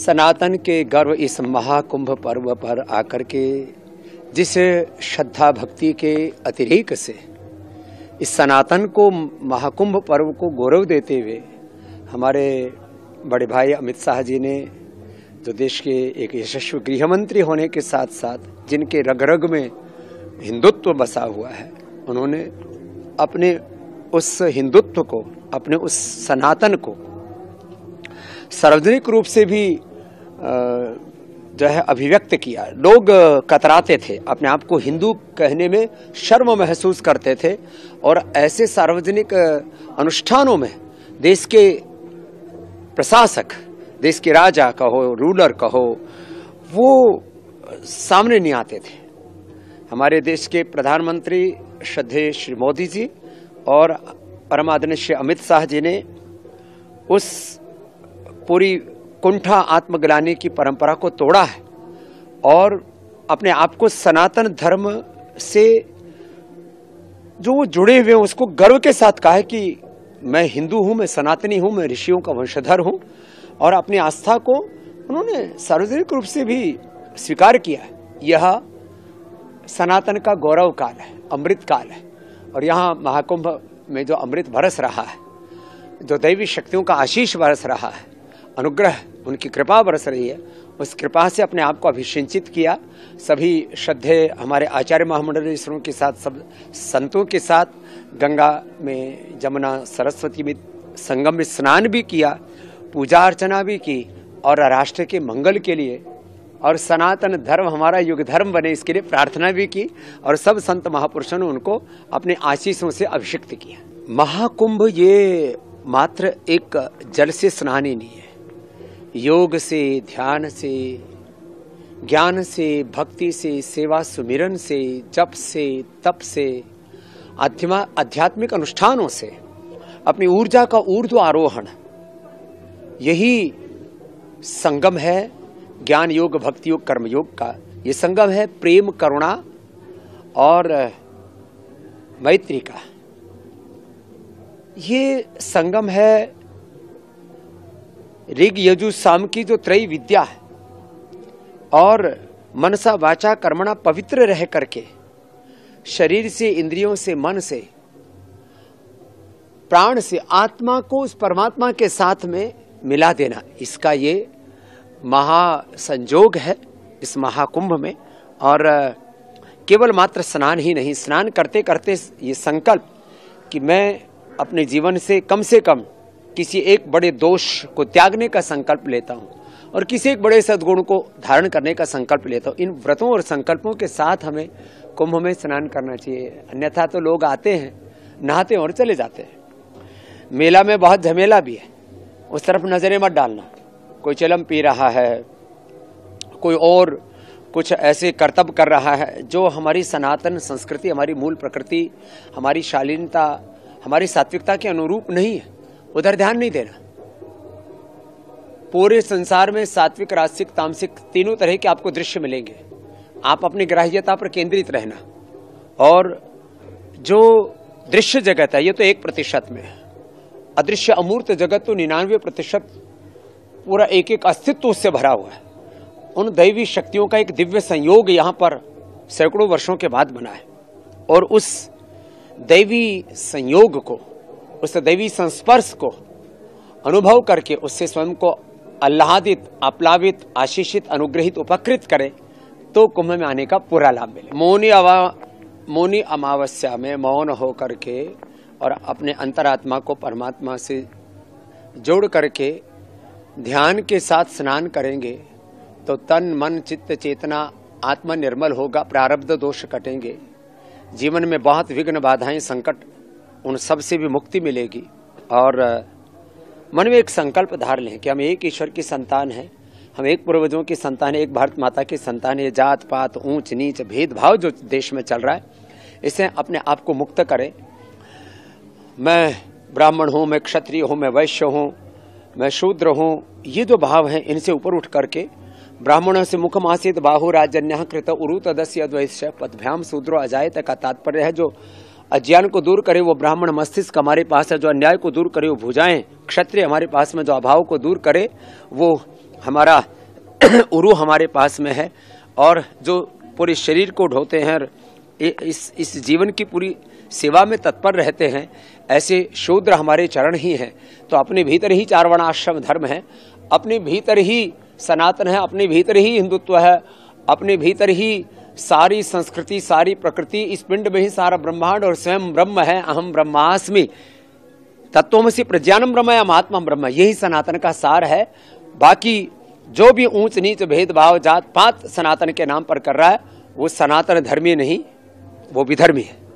सनातन के गर्व इस महाकुंभ पर्व पर आकर के जिस श्रद्धा भक्ति के अतिरेक से इस सनातन को महाकुंभ पर्व को गौरव देते हुए हमारे बड़े भाई अमित शाह जी ने, जो देश के एक यशस्वी गृह मंत्री होने के साथ साथ जिनके रग रग में हिंदुत्व बसा हुआ है, उन्होंने अपने उस हिंदुत्व को, अपने उस सनातन को सार्वजनिक रूप से भी जो है अभिव्यक्त किया। लोग कतराते थे, अपने आप को हिंदू कहने में शर्म महसूस करते थे और ऐसे सार्वजनिक अनुष्ठानों में देश के प्रशासक, देश के राजा कहो, रूलर कहो, वो सामने नहीं आते थे। हमारे देश के प्रधानमंत्री श्रद्धेय श्री मोदी जी और परम आदरणीय श्री अमित शाह जी ने उस पूरी कुंठा आत्मग्लानि की परंपरा को तोड़ा है और अपने आप को सनातन धर्म से जो वो जुड़े हुए हैं उसको गर्व के साथ कहा है कि मैं हिंदू हूं, मैं सनातनी हूं, मैं ऋषियों का वंशधर हूं, और अपनी आस्था को उन्होंने सार्वजनिक रूप से भी स्वीकार किया है। यह सनातन का गौरव काल है, अमृत काल है, और यहाँ महाकुंभ में जो अमृत बरस रहा है, जो दैवी शक्तियों का आशीष बरस रहा है, अनुग्रह, उनकी कृपा बरस रही है, उस कृपा से अपने आप को अभिषिंचित किया। सभी श्रद्धेय हमारे आचार्य महामंडलेश्वरों के साथ, सब संतों के साथ गंगा में, जमुना, सरस्वती में संगम में स्नान भी किया, पूजा अर्चना भी की और राष्ट्र के मंगल के लिए और सनातन धर्म हमारा युग धर्म बने इसके लिए प्रार्थना भी की, और सब संत महापुरुषों ने उनको अपने आशीषों से अभिषिक्त किया। महाकुंभ ये मात्र एक जल से स्नान ही नहीं है, योग से, ध्यान से, ज्ञान से, भक्ति से, सेवा सुमिरन से, जप से, तप से, आध्यात्मिक अनुष्ठानों से अपनी ऊर्जा का ऊर्ध्व आरोहण, यही संगम है ज्ञान योग, भक्ति योग, कर्म योग का। ये संगम है प्रेम, करुणा और मैत्री का। ये संगम है ऋग यजु साम की जो त्रय विद्या है, और मनसा वाचा कर्मणा पवित्र रह करके शरीर से, इंद्रियों से, मन से, प्राण से आत्मा को उस परमात्मा के साथ में मिला देना, इसका ये महासंजोग है इस महाकुंभ में। और केवल मात्र स्नान ही नहीं, स्नान करते करते ये संकल्प कि मैं अपने जीवन से कम किसी एक बड़े दोष को त्यागने का संकल्प लेता हूं और किसी एक बड़े सद्गुण को धारण करने का संकल्प लेता हूं। इन व्रतों और संकल्पों के साथ हमें कुंभ में स्नान करना चाहिए, अन्यथा तो लोग आते हैं, नहाते हैं और चले जाते हैं। मेला में बहुत झमेला भी है, उस तरफ नजरें मत डालना। कोई चिलम पी रहा है, कोई और कुछ ऐसे कर्तव्य कर रहा है जो हमारी सनातन संस्कृति, हमारी मूल प्रकृति, हमारी शालीनता, हमारी सात्विकता के अनुरूप नहीं है, उधर ध्यान नहीं देना। पूरे संसार में सात्विक, राजसिक, तामसिक तीनों तरह के आपको दृश्य मिलेंगे। आप अपनी ग्राह्यता पर केंद्रित रहना, और जो दृश्य जगत है ये तो 1% में है, अदृश्य अमूर्त जगत तो 99% पूरा एक एक अस्तित्व उससे भरा हुआ है। उन दैवी शक्तियों का एक दिव्य संयोग यहाँ पर सैकड़ों वर्षों के बाद बना है, और उस दैवी संयोग को, उस दैवी संस्पर्श को अनुभव करके उससे स्वयं को आह्लादित, आप्लावित, आशीषित, अनुग्रहित, उपकृत करे तो कुंभ में आने का पूरा लाभ मिले। मौनी अमावस्या में मौन हो करके और अपने अंतरात्मा को परमात्मा से जोड़ करके ध्यान के साथ स्नान करेंगे तो तन, मन, चित्त, चेतना आत्मा निर्मल होगा, प्रारब्ध दोष कटेंगे, जीवन में बहुत विघ्न, बाधाएं, संकट, उन सब से भी मुक्ति मिलेगी। और मन में एक संकल्प धार लें कि हम एक ईश्वर की संतान हैं, हम एक पूर्वजों की संतान है, एक भारत माता की संतान है। जात पात, ऊंच नीच, भेदभाव जो देश में चल रहा है, इससे अपने आप को मुक्त करें। मैं ब्राह्मण हूं, मैं क्षत्रिय हूं, मैं वैश्य हूं, मैं शूद्र हूं, ये जो भाव है इनसे ऊपर उठ करके ब्राह्मण से मुखमासीत बाहु राजन्य कृत उरु तदस्य अद्वैश्य पदभ्याम शूद्रो अजायत का तात्पर्य है जो अज्ञान को दूर करे वो ब्राह्मण मस्तिष्क हमारे पास है, जो अन्याय को दूर करे वो भुजाएं क्षत्रिय हमारे पास में, जो अभाव को दूर करे वो हमारा उरु हमारे पास में है और जो पूरे शरीर को ढोते हैं, इस जीवन की पूरी सेवा में तत्पर रहते हैं, ऐसे शूद्र हमारे चरण ही हैं। तो अपने भीतर ही 4 वर्णाश्रम धर्म है, अपने भीतर ही सनातन है, अपने भीतर ही हिंदुत्व है, अपने भीतर ही सारी संस्कृति, सारी प्रकृति, इस पिंड में ही सारा ब्रह्मांड और स्वयं ब्रह्म है। अहम ब्रह्मास्मि तत्वमसि प्रज्ञानम ब्रह्म या महात्मा ब्रह्म, यही सनातन का सार है। बाकी जो भी ऊंच नीच भेदभाव जात पात सनातन के नाम पर कर रहा है, वो सनातन धर्मी नहीं, वो विधर्मी है।